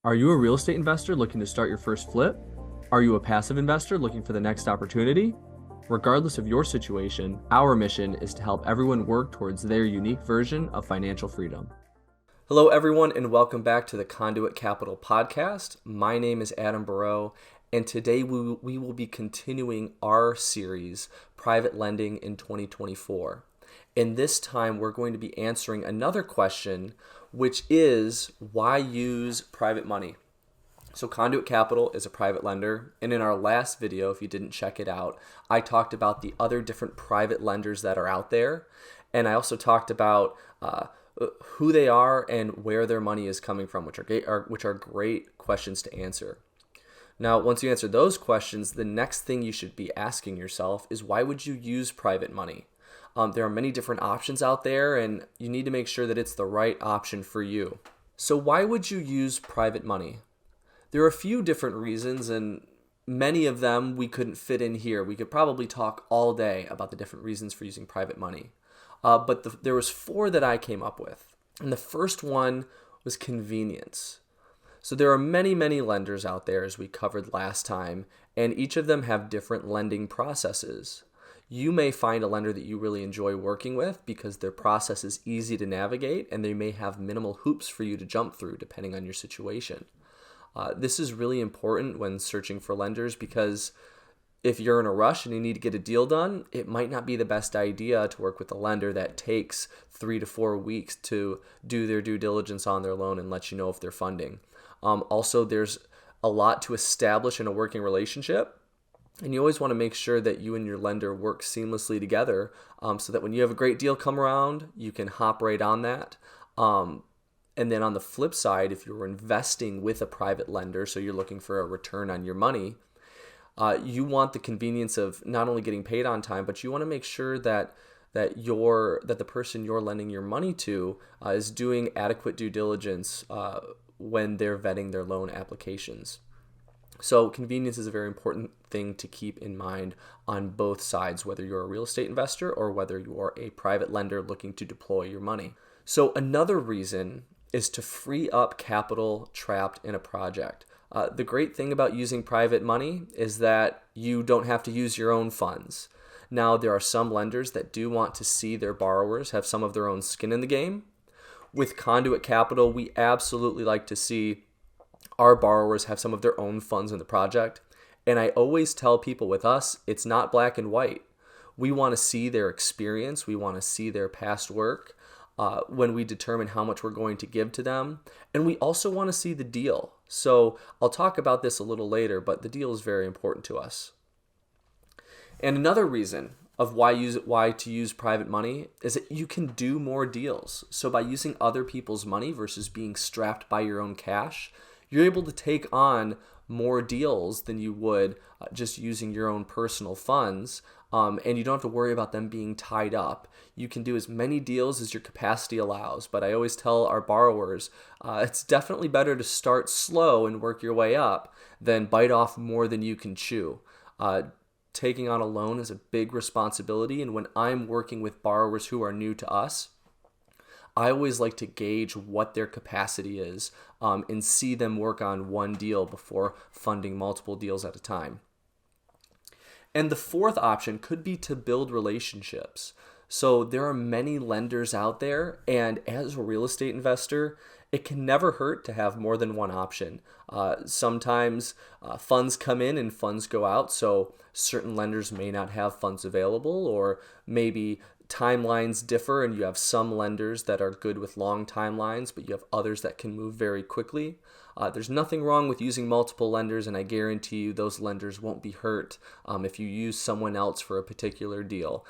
Are you a real estate investor looking to start your first flip? Are you a passive investor looking for the next opportunity? Regardless of your situation, our mission is to help everyone work towards their unique version of financial freedom. Hello, everyone, and welcome back to the Conduit Capital podcast. My name is Adam Barreau, and today we will be continuing our series, Private Lending in 2024. And this time, we're going to be answering another question, which is, why use private money? So Conduit Capital is a private lender, and in our last video, if you didn't check it out, I talked about the other different private lenders that are out there, and I also talked about who they are and where their money is coming from, which are great questions to answer. Now, once you answer those questions, the next thing you should be asking yourself is, why would you use private money? There are many different options out there, and you need to make sure that it's the right option for you. So why would you use private money? There are a few different reasons, and many of them we couldn't fit in here. We could probably talk all day about the different reasons for using private money. But there was 4 that I came up with. And the first one was convenience. So there are many, many lenders out there, as we covered last time, and each of them have different lending processes. You may find a lender that you really enjoy working with because their process is easy to navigate and they may have minimal hoops for you to jump through depending on your situation. This is really important when searching for lenders because if you're in a rush and you need to get a deal done, it might not be the best idea to work with a lender that takes 3 to 4 weeks to do their due diligence on their loan and let you know if they're funding. Also, there's a lot to establish in a working relationship. And you always want to make sure that you and your lender work seamlessly together so that when you have a great deal come around, you can hop right on that. And then on the flip side, if you're investing with a private lender, so you're looking for a return on your money, you want the convenience of not only getting paid on time, but you want to make sure that the person you're lending your money to is doing adequate due diligence when they're vetting their loan applications. So convenience is a very important thing to keep in mind on both sides, whether you're a real estate investor or whether you are a private lender looking to deploy your money. So another reason is to free up capital trapped in a project. The great thing about using private money is that you don't have to use your own funds. Now, there are some lenders that do want to see their borrowers have some of their own skin in the game. With Conduit Capital, we absolutely like to see our borrowers have some of their own funds in the project. And I always tell people with us, it's not black and white. We want to see their experience. We want to see their past work when we determine how much we're going to give to them. And we also want to see the deal. So I'll talk about this a little later, but the deal is very important to us. And another reason of why to use private money is that you can do more deals. So by using other people's money versus being strapped by your own cash, you're able to take on more deals than you would just using your own personal funds, and you don't have to worry about them being tied up. You can do as many deals as your capacity allows, but I always tell our borrowers, it's definitely better to start slow and work your way up than bite off more than you can chew. Taking on a loan is a big responsibility, and when I'm working with borrowers who are new to us, I always like to gauge what their capacity is and see them work on one deal before funding multiple deals at a time. And the fourth option could be to build relationships. So there are many lenders out there, and as a real estate investor, it can never hurt to have more than one option. Sometimes funds come in and funds go out, so certain lenders may not have funds available, or maybe timelines differ and you have some lenders that are good with long timelines, but you have others that can move very quickly. There's nothing wrong with using multiple lenders, and I guarantee you those lenders won't be hurt if you use someone else for a particular deal.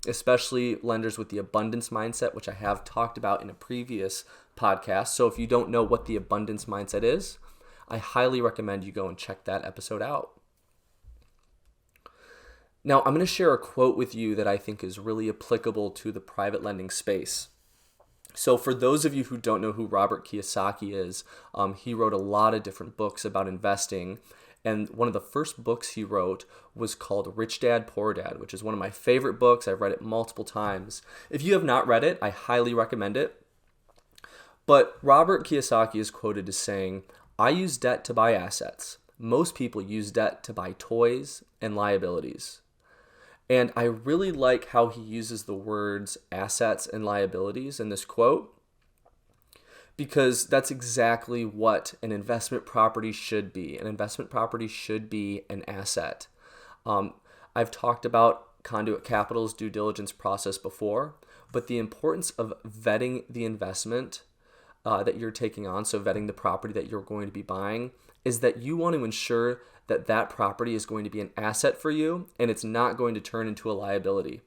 Especially lenders with the abundance mindset, which I have talked about in a previous podcast. So if you don't know what the abundance mindset is, I highly recommend you go and check that episode out. Now, I'm going to share a quote with you that I think is really applicable to the private lending space. So for those of you who don't know who Robert Kiyosaki is, he wrote a lot of different books about investing. And one of the first books he wrote was called Rich Dad, Poor Dad, which is one of my favorite books. I've read it multiple times. If you have not read it, I highly recommend it. But Robert Kiyosaki is quoted as saying, "I use debt to buy assets. Most people use debt to buy toys and liabilities." And I really like how he uses the words assets and liabilities in this quote, because that's exactly what an investment property should be. An investment property should be an asset. I've talked about Conduit Capital's due diligence process before, but the importance of vetting the investment that you're taking on, so vetting the property that you're going to be buying, is that you want to ensure that that property is going to be an asset for you and it's not going to turn into a liability.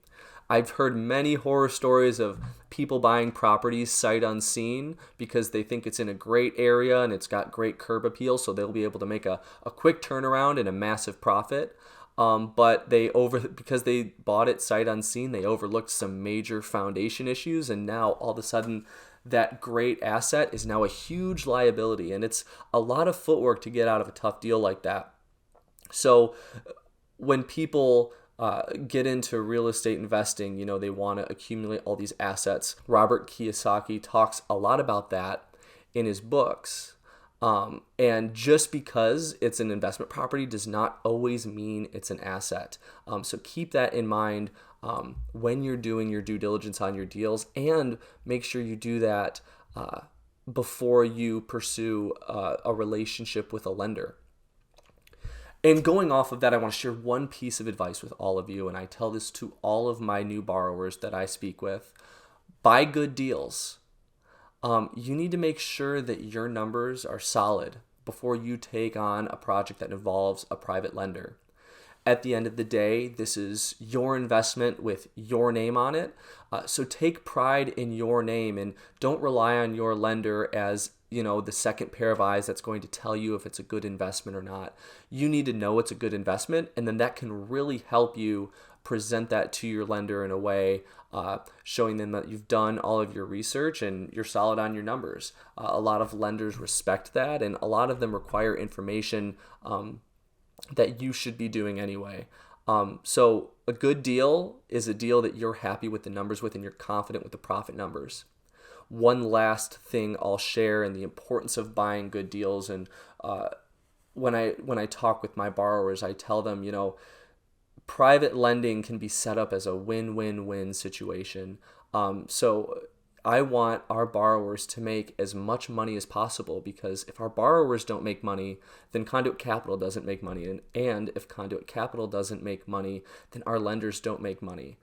I've heard many horror stories of people buying properties sight unseen because they think it's in a great area and it's got great curb appeal, so they'll be able to make a quick turnaround and a massive profit. But because they bought it sight unseen, they overlooked some major foundation issues, and now all of a sudden that great asset is now a huge liability, and it's a lot of footwork to get out of a tough deal like that. So when people get into real estate investing, they want to accumulate all these assets. Robert Kiyosaki talks a lot about that in his books. And just because it's an investment property does not always mean it's an asset. So keep that in mind when you're doing your due diligence on your deals, and make sure you do that before you pursue a relationship with a lender. And going off of that, I want to share one piece of advice with all of you, and I tell this to all of my new borrowers that I speak with. Buy good deals. You need to make sure that your numbers are solid before you take on a project that involves a private lender. At the end of the day, this is your investment with your name on it. So take pride in your name and don't rely on your lender as the second pair of eyes that's going to tell you if it's a good investment or not. You need to know it's a good investment, and then that can really help you present that to your lender in a way showing them that you've done all of your research and you're solid on your numbers. A lot of lenders respect that, and a lot of them require information that you should be doing anyway. So a good deal is a deal that you're happy with the numbers with and you're confident with the profit numbers. One last thing I'll share, and the importance of buying good deals, and when I talk with my borrowers, I tell them, private lending can be set up as a win-win-win situation. So I want our borrowers to make as much money as possible, because if our borrowers don't make money, then Conduit Capital doesn't make money. And if Conduit Capital doesn't make money, then our lenders don't make money.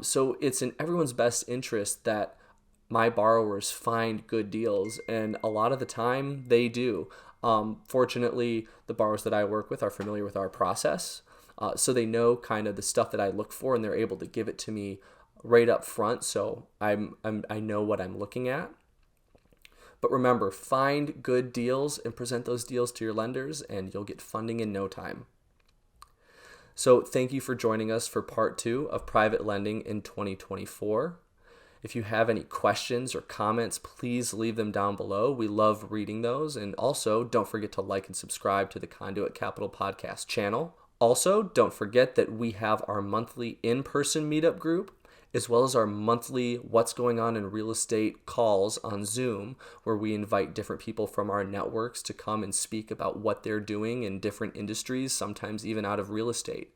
So it's in everyone's best interest that my borrowers find good deals, and a lot of the time they do. Fortunately, the borrowers that I work with are familiar with our process, so they know kind of the stuff that I look for, and they're able to give it to me right up front, so I know what I'm looking at. But remember, find good deals and present those deals to your lenders, and you'll get funding in no time. So thank you for joining us for part 2 of private lending in 2024. If you have any questions or comments, please leave them down below. We love reading those. And also, don't forget to like and subscribe to the Conduit Capital Podcast channel. Also, don't forget that we have our monthly in-person meetup group, as well as our monthly What's Going On in Real Estate calls on Zoom, where we invite different people from our networks to come and speak about what they're doing in different industries, sometimes even out of real estate.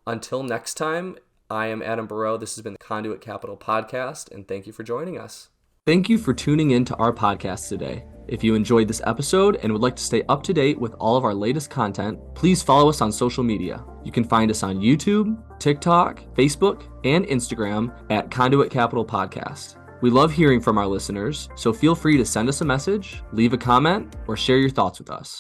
Until next time, I am Adam Barreau. This has been the Conduit Capital Podcast, and thank you for joining us. Thank you for tuning in to our podcast today. If you enjoyed this episode and would like to stay up to date with all of our latest content, please follow us on social media. You can find us on YouTube, TikTok, Facebook, and Instagram at Conduit Capital Podcast. We love hearing from our listeners, so feel free to send us a message, leave a comment, or share your thoughts with us.